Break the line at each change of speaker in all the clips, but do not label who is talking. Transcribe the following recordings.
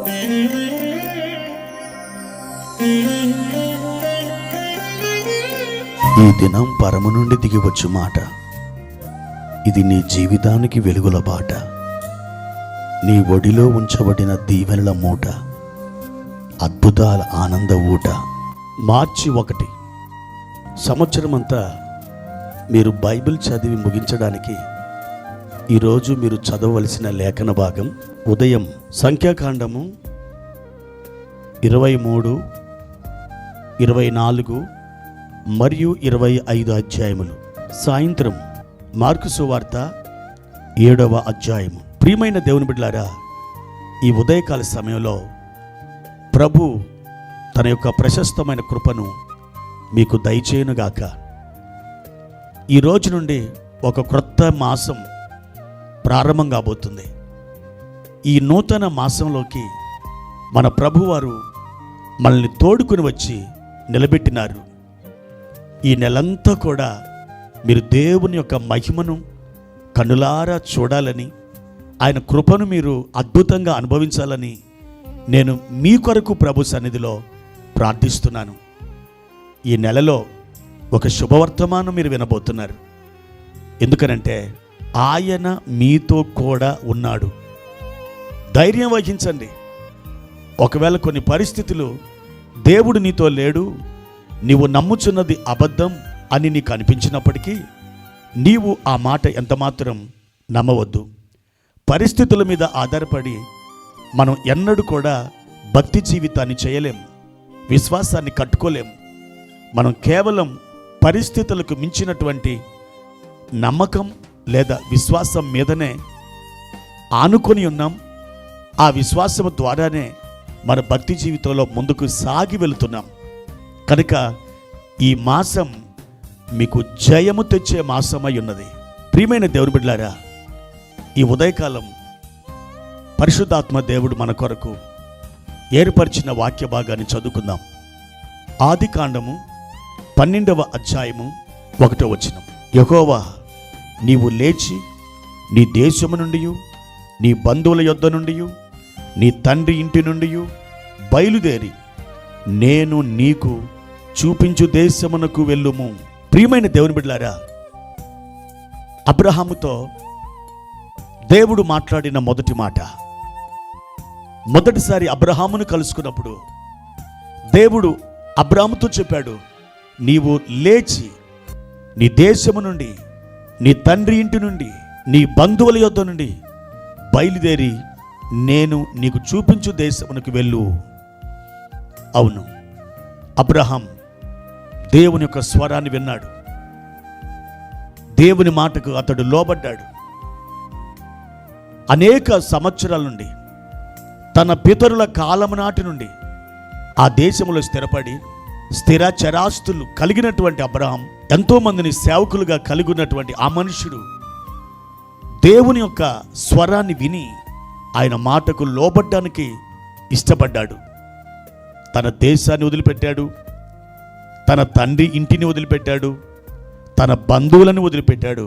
ఈ దినం పరము నుండి దిగివచ్చు మాట, ఇది నీ జీవితానికి వెలుగుల బాట. నీ ఒడిలో ఉంచబడిన దీవెనల మూట, అద్భుతాల ఆనంద ఊట. మార్చి 1 సంవత్సరమంతా మీరు బైబిల్ చదివి ముగించడానికి ఈరోజు మీరు చదవవలసిన లేఖన భాగం ఉదయం సంఖ్యాకాండము 23, 24 మరియు 25 అధ్యాయములు. సాయంత్రం మార్కు సువార్త 7వ అధ్యాయము. ప్రియమైన దేవుని బిడ్డలారా, ఈ ఉదయకాల సమయంలో ప్రభు తన యొక్క ప్రశస్తమైన కృపను మీకు దయచేయునుగాక. ఈ రోజు నుండి ఒక క్రొత్త మాసం ప్రారంభం కాబోతుంది. ఈ నూతన మాసంలోకి మన ప్రభువారు మనల్ని తోడుకుని వచ్చి నిలబెట్టినారు. ఈ నెలంతా కూడా మీరు దేవుని యొక్క మహిమను కన్నులారా చూడాలని, ఆయన కృపను మీరు అద్భుతంగా అనుభవించాలని నేను మీ కొరకు ప్రభు సన్నిధిలో ప్రార్థిస్తున్నాను. ఈ నెలలో ఒక శుభవర్తమానం మీరు వినబోతున్నారు. ఎందుకనంటే ఆయన మీతో కూడా ఉన్నాడు. ధైర్యం వహించండి. ఒకవేళ కొన్ని పరిస్థితులు దేవుడు నీతో లేడు, నీవు నమ్ముచున్నది అబద్ధం అని నీకు అనిపించినప్పటికీ నీవు ఆ మాట ఎంతమాత్రం నమ్మవద్దు. పరిస్థితుల మీద ఆధారపడి మనం ఎన్నడూ కూడా భక్తి జీవితాన్ని చేయలేం, విశ్వాసాన్ని కట్టుకోలేం. మనం కేవలం పరిస్థితులకు మించినటువంటి నమ్మకం లేదా విశ్వాసం మీదనే ఆనుకొని ఉన్నాం. ఆ విశ్వాసం ద్వారానే మన భక్తి జీవితంలో ముందుకు సాగి వెళుతున్నాం. కనుక ఈ మాసం మీకు జయము తెచ్చే మాసమై ఉన్నది. ప్రియమైన దేవుని బిడ్డలారా, ఈ ఉదయకాలం పరిశుద్ధాత్మ దేవుడు మన కొరకు ఏర్పరిచిన వాక్య భాగాన్ని చదువుకుందాం. ఆదికాండము 12వ అధ్యాయము 1వ వచనం. యెహోవా, నీవు లేచి నీ దేశము నుండి, నీ బంధువుల యొద్ద నుండి, నీ తండ్రి ఇంటి నుండి బయలుదేరి నేను నీకు చూపించు దేశమునకు వెళ్ళుము. ప్రియమైన దేవుని బిడ్డలారా, అబ్రహాముతో దేవుడు మాట్లాడిన మొదటి మాట, మొదటిసారి అబ్రహామును కలుసుకున్నప్పుడు దేవుడు అబ్రహాముతో చెప్పాడు, నీవు లేచి నీ దేశము నుండి, నీ తండ్రి ఇంటి నుండి, నీ బంధువుల యొద్ద నుండి బయలుదేరి నేను నీకు చూపించు దేశమునకు వెళ్ళు. అవును, అబ్రహాం దేవుని యొక్క స్వరాన్ని విన్నాడు. దేవుని మాటకు అతడు లోబడ్డాడు. అనేక సంవత్సరాల నుండి, తన పితరుల కాలము నాటి నుండి ఆ దేశంలో స్థిరపడి స్థిర చరాస్తులు కలిగినటువంటి అబ్రహాం, ఎంతో మందిని సేవకులుగా కలిగి ఉన్నటువంటి ఆ మనుషుడు దేవుని యొక్క స్వరాన్ని విని ఆయన మాటకు లోబడ్డానికి ఇష్టపడ్డాడు. తన దేశాన్ని వదిలిపెట్టాడు, తన తండ్రి ఇంటిని వదిలిపెట్టాడు, తన బంధువులను వదిలిపెట్టాడు.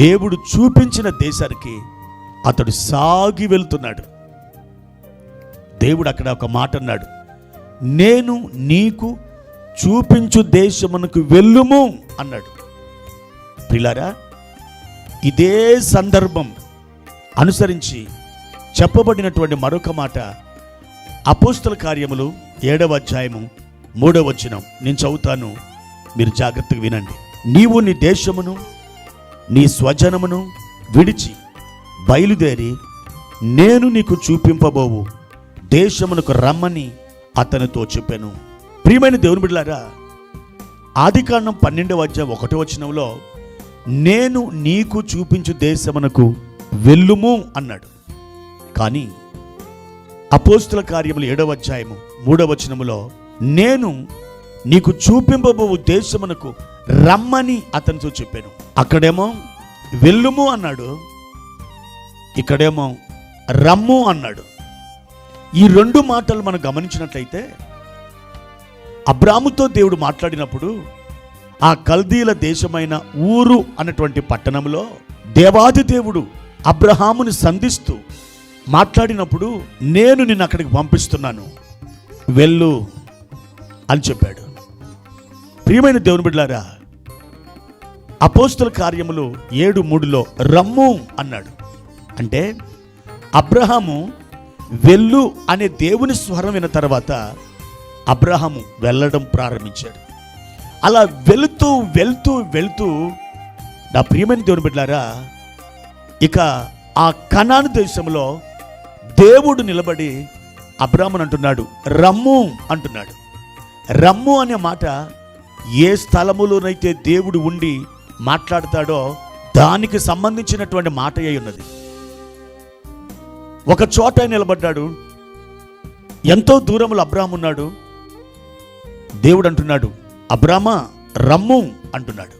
దేవుడు చూపించిన దేశానికి అతడు సాగి వెళ్తున్నాడు. దేవుడు అక్కడ ఒక మాట అన్నాడు, నేను నీకు చూపించు దేశమునకు వెళ్ళుము అన్నాడు. ప్రియులారా, ఇదే సందర్భం అనుసరించి చెప్పబడినటువంటి మరొక మాట అపోస్తల కార్యములు 7వ అధ్యాయము 3వ వచనం. నేను చదువుతాను, మీరు జాగ్రత్తగా వినండి. నీవు నీ దేశమును నీ స్వజనమును విడిచి బయలుదేరి నేను నీకు చూపింపబోవు దేశమునకు రమ్మని అతనితో చెప్పాను. ప్రియమైన దేవుని బిడ్డలారా, ఆదికాండం 12వ అధ్యాయం 1వ వచనంలో నేను నీకు చూపించు దేశమునకు వెళ్ళుము అన్నాడు. కానీ అపోస్తల కార్యములు 7వ అధ్యాయము 3వ వచనములో నేను నీకు చూపింపబోవు దేశమునకు రమ్మని అతనితో చెప్పాను. అక్కడేమో వెళ్ళుము అన్నాడు, ఇక్కడేమో రమ్ము అన్నాడు. ఈ 2 మాటలు మనం గమనించినట్లయితే అబ్రాముతో దేవుడు మాట్లాడినప్పుడు ఆ కల్దీల దేశమైన ఊరు అన్నటువంటి పట్టణంలో దేవాది దేవుడు అబ్రహాముని సంధిస్తూ మాట్లాడినప్పుడు నేను నిన్ను అక్కడికి పంపిస్తున్నాను, వెళ్ళు అని చెప్పాడు. ప్రియమైన దేవుని బిడ్డలారా, అపోస్తల కార్యములు 7:3 రమ్ము అన్నాడు. అంటే అబ్రహాము వెళ్ళు అనే దేవుని స్వరం విన్న తర్వాత అబ్రహాము వెళ్ళడం ప్రారంభించాడు. అలా వెళుతూ వెళ్తూ వెళ్తూ నా ప్రియమైన దేవుని బిడ్డలారా, ఇక ఆ కనాను దేశంలో దేవుడు నిలబడి అబ్రాహామును అంటున్నాడు, రమ్ము అంటున్నాడు. రమ్ము అనే మాట ఏ స్థలములోనైతే దేవుడు ఉండి మాట్లాడతాడో దానికి సంబంధించినటువంటి మాట అయి ఉన్నది. ఒక చోట నిలబడ్డాడు, ఎంతో దూరంలో అబ్రాహాము ఉన్నాడు. దేవుడు అంటున్నాడు, అబ్రామా రమ్ము అంటున్నాడు.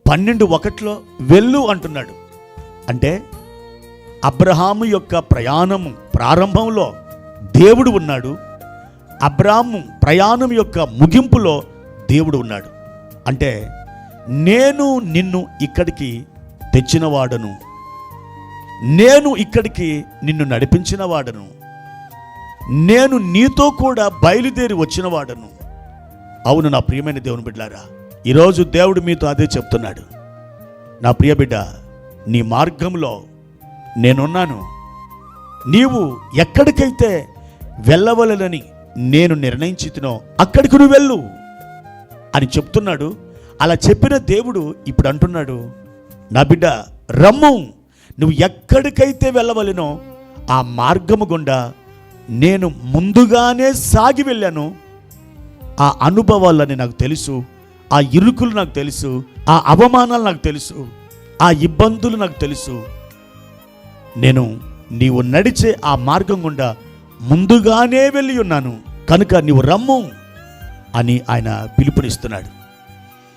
12:1 వెళ్ళు అంటున్నాడు. అంటే అబ్రహాము యొక్క ప్రయాణము ప్రారంభంలో దేవుడు ఉన్నాడు, అబ్రాహాము ప్రయాణం యొక్క ముగింపులో దేవుడు ఉన్నాడు. అంటే నేను నిన్ను ఇక్కడికి తెచ్చిన వాడను, నేను ఇక్కడికి నిన్ను నడిపించిన వాడను, నేను నీతో కూడా బయలుదేరి వచ్చిన వాడను. అవును నా ప్రియమైన దేవుని బిడ్డలారా, ఈరోజు దేవుడు మీతో అదే చెప్తున్నాడు. నా ప్రియ బిడ్డ, నీ మార్గంలో నేనున్నాను, నీవు ఎక్కడికైతే వెళ్ళవలెనని నేను నిర్ణయించితినో అక్కడికి నువ్వు వెళ్ళు అని చెప్తున్నాడు. అలా చెప్పిన దేవుడు ఇప్పుడు అంటున్నాడు, నా బిడ్డ రమ్ము, నువ్వు ఎక్కడికైతే వెళ్ళవలెనో ఆ మార్గము గుండా నేను ముందుగానే సాగి వెళ్ళాను. ఆ అనుభవాలని నాకు తెలుసు, ఆ ఇరుకులు నాకు తెలుసు, ఆ అవమానాలు నాకు తెలుసు, ఆ ఇబ్బందులు నాకు తెలుసు. నేను నీవు నడిచే ఆ మార్గం గుండా ముందుగానే వెళ్ళి ఉన్నాను, కనుక నీవు రమ్ము అని ఆయన పిలుపునిస్తున్నాడు.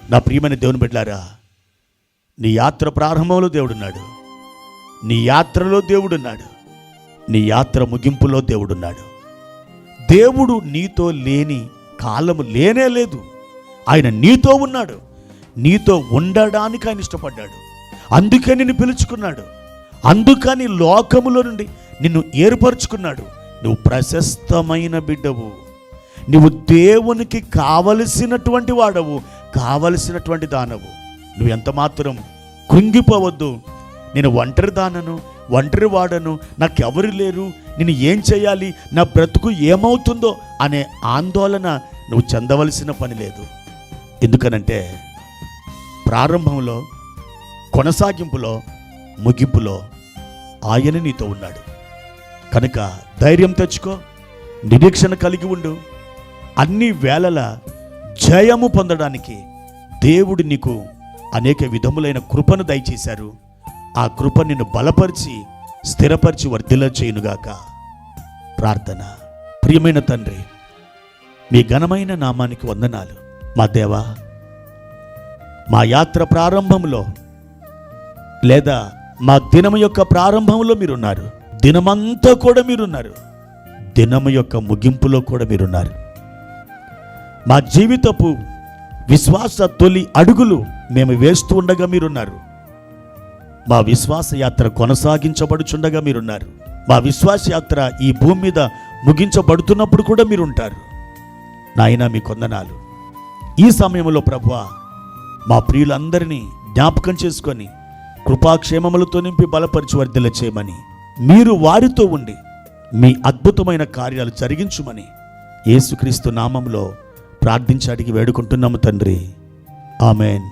నా ప్రియమైన దేవుని బిడ్డలారా, నీ యాత్ర ప్రారంభంలో దేవుడున్నాడు, నీ యాత్రలో దేవుడున్నాడు, నీ యాత్ర ముగింపులో దేవుడున్నాడు. దేవుడు నీతో లేని కాలము లేనే లేదు. ఆయన నీతో ఉన్నాడు, నీతో ఉండడానికి ఆయన ఇష్టపడ్డాడు. అందుకే నిన్ను పిలుచుకున్నాడు, అందుకని లోకములో నుండి నిన్ను ఏర్పరచుకున్నాడు. నువ్వు ప్రశస్తమైన బిడ్డవు, నువ్వు దేవునికి కావలసినటువంటి వాడవు, కావలసినటువంటి దానవు. నువ్వు ఎంత మాత్రం కృంగిపోవద్దు. నేను ఒంటరి దానను, ఒంటరి వాడను, నాకెవరు లేరు, నేను ఏం చేయాలి, నా బ్రతుకు ఏమవుతుందో అనే ఆందోళన నువ్వు చెందవలసిన పని లేదు. ఎందుకనంటే ప్రారంభంలో, కొనసాగింపులో, ముగింపులో ఆయన నీతో ఉన్నాడు. కనుక ధైర్యం తెచ్చుకో, నిరీక్షణ కలిగి ఉండు. అన్ని వేళల జయము పొందడానికి దేవుడు నీకు అనేక విధములైన కృపను దయచేశారు. ఆ కృప నిన్ను బలపరిచి స్థిరపరిచి వర్ధిల్ల చేయునుగాక. ప్రార్థన. ప్రియమైన తండ్రి, మీ ఘనమైన నామానికి వందనాలు. మా దేవా, మా యాత్ర ప్రారంభంలో లేదా మా దినము యొక్క ప్రారంభంలో మీరున్నారు, దినమంతా కూడా మీరున్నారు, దినము యొక్క ముగింపులో కూడా మీరున్నారు. మా జీవితపు విశ్వాస తొలి అడుగులు మేము వేస్తూ ఉండగా మీరున్నారు. మా విశ్వాస యాత్ర కొనసాగించబడుచుండగా మీరున్నారు. మా విశ్వాస యాత్ర ఈ భూమి మీద ముగించబడుతున్నప్పుడు కూడా మీరుంటారు. నాయనా, మీ కొందనాలు. ఈ సమయంలో ప్రభువా, మా ప్రియులందరినీ జ్ఞాపకం చేసుకొని కృపాక్షేమములతో నింపి బలపరిచి వర్ధిల్ల చేయమని, మీరు వారితో ఉండి మీ అద్భుతమైన కార్యాలు జరిగించుమని యేసుక్రీస్తు నామములో ప్రార్థించి అడిగి వేడుకుంటున్నాము తండ్రి. ఆమెన్.